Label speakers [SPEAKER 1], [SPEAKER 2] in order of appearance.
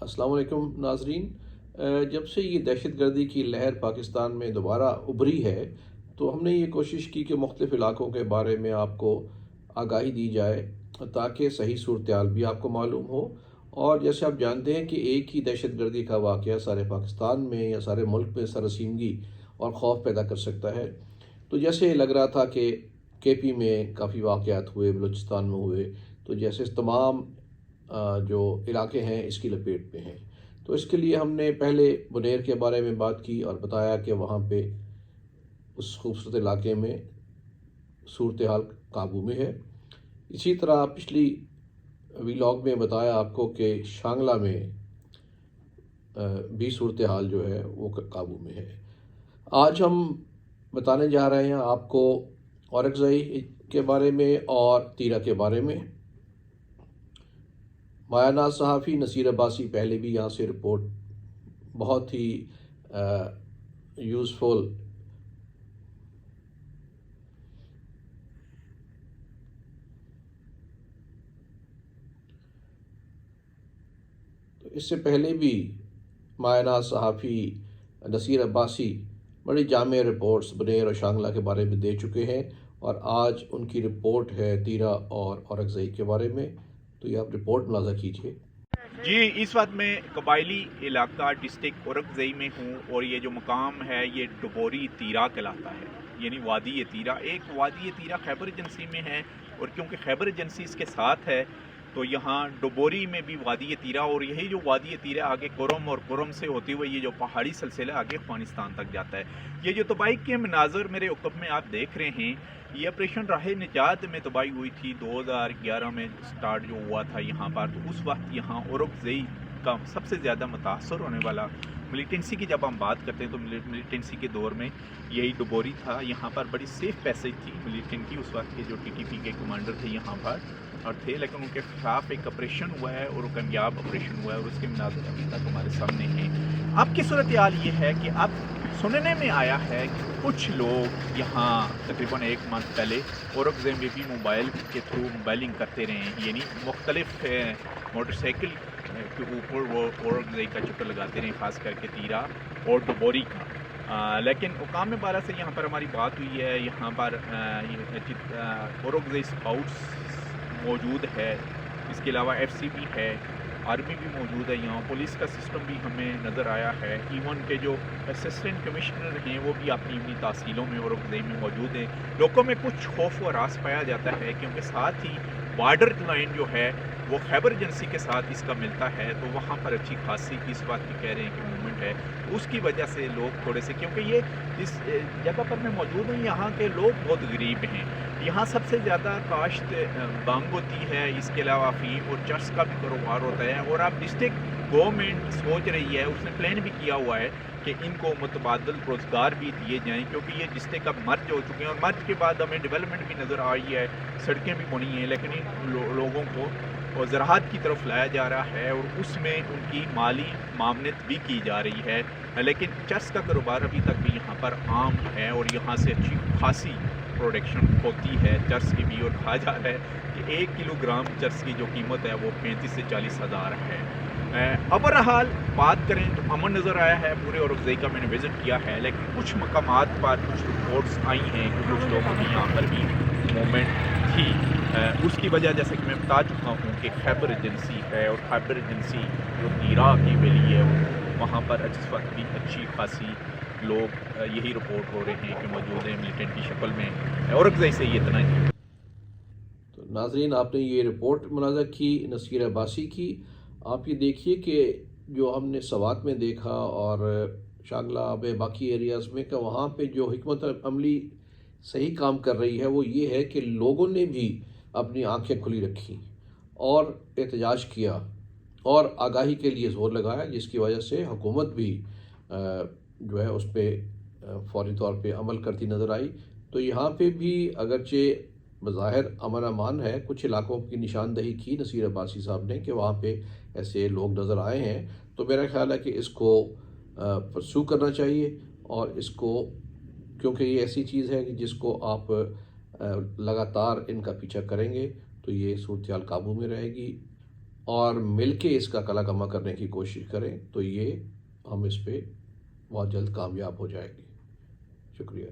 [SPEAKER 1] अस्सलाम वालेकुम नाजरीन। जब से ये दहशत गर्दी की लहर पाकिस्तान में दोबारा उभरी है, तो हमने ये कोशिश की कि मुख्तलिफ़ इलाक़ों के बारे में आपको आगाही दी जाए, ताकि सही सूरत हाल भी आपको मालूम हो। और जैसे आप जानते हैं कि एक ही दहशत गर्दी का वाक़या सारे पाकिस्तान में या सारे मुल्क में सरसीमगी और खौफ पैदा कर सकता है। तो जैसे लग रहा था कि KP में काफ़ी वाक़यात हुए, बलूचिस्तान में हुए, तो जैसे तमाम जो इलाके हैं इसकी लपेट में हैं। तो इसके लिए हमने पहले बुनेर के बारे में बात की और बताया कि वहाँ पे उस खूबसूरत इलाके में सूरत हाल काबू में है। इसी तरह पिछली व्लॉग में बताया आपको कि शांगला में भी सूरत हाल जो है वो काबू में है। आज हम बताने जा रहे हैं आपको औरकज़ई के बारे में और तीरा के बारे में। मायानाज़ सहाफ़ी नसीर अब्बासी पहले भी यहाँ से रिपोर्ट बहुत ही यूज़फुल तो इससे पहले भी मायानाज़ सहाफ़ी नसीर अब्बासी बड़ी जामे रिपोर्ट्स बुनेर और शांगला के बारे में दे चुके हैं, और आज उनकी रिपोर्ट है तीरा और औरकज़ई के बारे में। तो ये आप रिपोर्ट मुलाज़ा कीजिए।
[SPEAKER 2] जी, इस वक्त मैं कबायली इलाका डिस्ट्रिक्ट औरकज़ई में हूँ और ये जो मकाम है ये डबोरी तीरा कहलाता है, यानी वादी तीरा। एक वादी तीरा खैबर एजेंसी में है, और क्योंकि खैबर एजेंसी इसके साथ है तो यहाँ डबोरी में भी वादी तीरा, और यही जो वादी तीरा आगे कुरम और कुरम से होते हुए ये जो पहाड़ी सिलसिला आगे अफगानिस्तान तक जाता है। ये जो तबाही के मनाजर मेरे उकब में आप देख रहे हैं, ये ऑपरेशन राह निजात में तबाही हुई थी 2011 में स्टार्ट जो हुआ था यहाँ पर। तो उस वक्त यहाँ औरकज़ई का सबसे ज़्यादा मुतासर होने वाला मिलिटेंसी की जब हम बात करते हैं तो मिलिटेंसी के दौर में यही डबोरी था। यहाँ पर बड़ी सेफ पैसेज थी मिलिटेंट की। उस वक्त के जो TTP के कमांडर थे यहाँ पर और थे, लेकिन उनके खिलाफ एक ऑपरेशन हुआ है और वो कामयाब ऑपरेशन हुआ है, और उसके मनाज़र अभी तक हमारे सामने हैं। अब की सूरत हाल ये है कि अब सुनने में आया है कि कुछ लोग यहाँ तकरीबन एक मंथ पहले औरकज़ई में भी मोबाइल के थ्रू मोबाइलिंग करते रहे हैं, यानी मुख्तलिफ मोटरसाइकिल के ऊपर वो औरकज़ई का चक्कर लगाते रहे, ख़ास करके तीरा और डबोरी का। लेकिन हुकाम बाला से यहाँ पर हमारी बात हुई है। यहाँ पर औरकज़ई स्काउट्स मौजूद है, इसके अलावा FCB है, आर्मी भी मौजूद है, यहाँ पुलिस का सिस्टम भी हमें नज़र आया है। इवन के जो असिस्टेंट कमिश्नर हैं वो भी अपनी अपनी तहसीलों में औरकज़ई में मौजूद हैं। लोगों में कुछ खौफ और रास पाया जाता है, क्योंकि साथ ही बॉर्डर लाइन जो है वो खैबर एजेंसी के साथ इसका मिलता है, तो वहाँ पर अच्छी खासी इस बात की कह रहे हैं कि मूवमेंट है। उसकी वजह से लोग थोड़े से, क्योंकि ये इस जगह पर मैं मौजूद हूँ, यहाँ के लोग बहुत गरीब हैं। यहाँ सबसे ज़्यादा काश्त बांग होती है, इसके अलावा अफीम और चर्च का भी कारोबार होता है। और अब डिस्ट्रिक्ट गवर्नमेंट सोच रही है, उसने प्लान भी किया हुआ है कि इनको मुतबादल रोज़गार भी दिए जाएँ, क्योंकि ये डिस्ट्रिक्ट अब मर्ज हो चुके हैं, और मर्ज के बाद हमें डेवलपमेंट भी नज़र आई है, सड़कें भी बनी हैं, लेकिन इन लोगों को और ज़राअत की तरफ लाया जा रहा है, और उसमें उनकी माली मामनत भी की जा रही है। लेकिन चर्च का कारोबार अभी तक भी यहाँ पर आम है, और यहाँ से अच्छी खासी प्रोडक्शन होती है चर्च की भी। और कहा जा रहा है कि 1 किलोग्राम चर्च की जो कीमत है वो 35 से 40 हज़ार है। बहरहाल बात करें तो अमन नज़र आया है पूरे औरकज़ई का, मैंने विज़िट किया है, लेकिन कुछ मकामात पर कुछ रिपोर्ट्स आई हैं कि कुछ लोगों की यहाँ पर भी मूवमेंट थी। उसकी वजह जैसे कि मैं बता चुका हूँ कि खैबर एजेंसी है, और खैबर एजेंसी जो तीरा की वैली है वहाँ पर इस वक्त भी अच्छी खासी लोग यही रिपोर्ट हो रहे हैं कि मौजूद हैं मिलिटेंट की शक्ल में। औरकज़ई से ये इतना ही।
[SPEAKER 1] तो नाजरीन, आपने ये रिपोर्ट मुलाज़ा की नसीर अब्बासी की। आप ये देखिए कि जो हमने सवात में देखा और शांगला में बाकी एरियाज़ में, कि वहाँ पे जो हिकमत अमली सही काम कर रही है वो ये है कि लोगों ने भी अपनी आंखें खुली रखी और एहतजाज किया और आगाही के लिए ज़ोर लगाया, जिसकी वजह से हुकूमत भी जो है उस पर फ़ौरी तौर पे अमल करती नज़र आई। तो यहाँ पे भी अगरचे बज़ाहिर अमन अमान है, कुछ इलाकों की निशानदही की नसीर अब्बासी साहब ने कि वहाँ पे ऐसे लोग नज़र आए हैं। तो मेरा ख़्याल है कि इसको परसू करना चाहिए, और इसको, क्योंकि ये ऐसी चीज़ है कि जिसको आप लगातार इनका पीछा करेंगे तो ये सूरत हाल काबू में रहेगी। اور مل کے اس کا کلا کما کرنے کی کوشش کریں تو یہ ہم اس پہ بہت جلد کامیاب ہو جائیں گے. شکریہ.